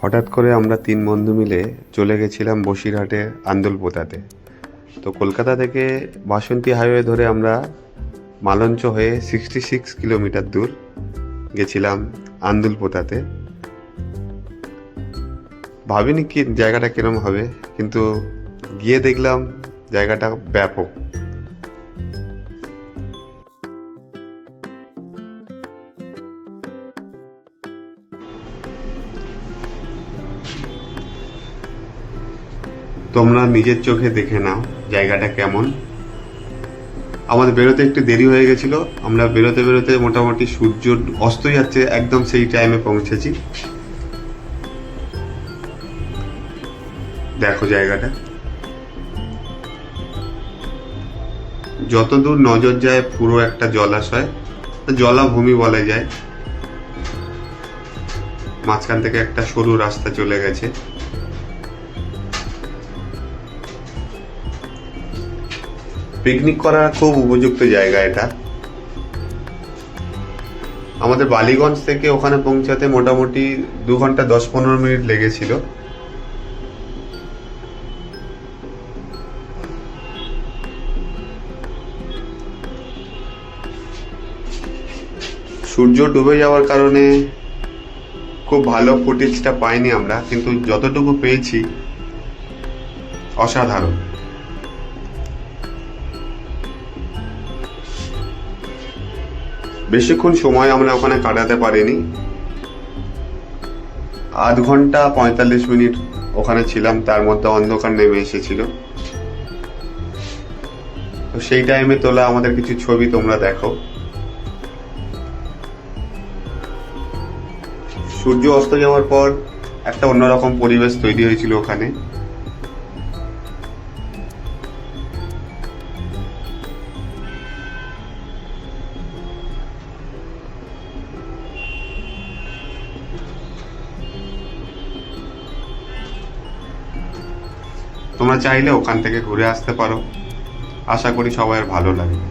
হঠাৎ করে আমরা 3 বন্ধু মিলে চলে গেছিলাম বসিরহাটের আন্দুলপোতাতে। তো কলকাতা থেকে বাসন্তী হাইওয়ে ধরে আমরা মালঞ্চ হয়ে 66 কিলোমিটার দূর গেছিলাম আন্দুলপোতাতে। ভাবিনি কি জায়গাটা কিরম হবে, কিন্তু গিয়ে দেখলাম জায়গাটা ব্যাপক। তোমরা নিজের চোখে দেখে নাও জায়গাটা কেমন। আমাদের বেরোতে একটু দেরি হয়ে গেছিল, আমরা বেরোতে বেরোতে মোটামুটি সূর্য অস্ত যাচ্ছে, একদম সেই টাইমে পৌঁছেছি। দেখো জায়গাটা, যতদূর নজর যায় পুরো একটা জলাশয়, জলাভূমি বলা যায়। মাঝখান থেকে একটা সরু রাস্তা চলে গেছে। পিকনিক করার খুব উপযুক্ত জায়গা এটা। আমাদের বালিগঞ্জ থেকে ওখানে পৌঁছাতে মোটামুটি 2 ঘন্টা 10-15 মিনিট লেগেছিল। সূর্য ডুবে যাওয়ার কারণে খুব ভালো ফুটেজটা পাইনি আমরা, কিন্তু যতটুকু পেয়েছি অসাধারণ। বেশিক্ষণ সময় আমরা ওখানে কাটাতে পারিনি, 8 ঘন্টা 45 মিনিট ওখানে ছিলাম। তার মধ্যে অন্ধকার নেমে এসেছিল। তো সেই টাইমে তোলা আমাদের কিছু ছবি তোমরা দেখো। সূর্য অস্ত যাওয়ার পর একটা অন্যরকম পরিবেশ তৈরি হয়েছিল ওখানে। তোমরা চাইলে ওখান থেকে ঘুরে আসতে পারো। আশা করি সবার ভালো লাগবে।